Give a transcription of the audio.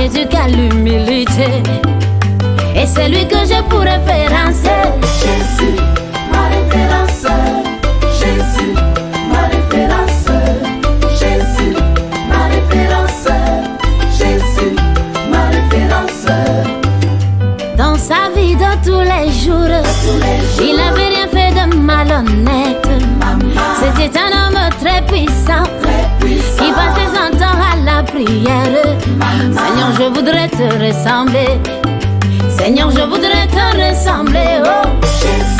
Jésus qui a l'humilité. Et c'est lui que je pourrais référencer. Jésus, ma référence. Jésus, ma référence. Jésus, ma référence. Jésus, ma référence. Dans sa vie de tous les jours, il n'avait rien fait de malhonnête. C'était un homme très puissant, qui passait son temps à la prière. Seigneur, je voudrais te ressembler. Seigneur, je voudrais te ressembler. Oh, Jésus.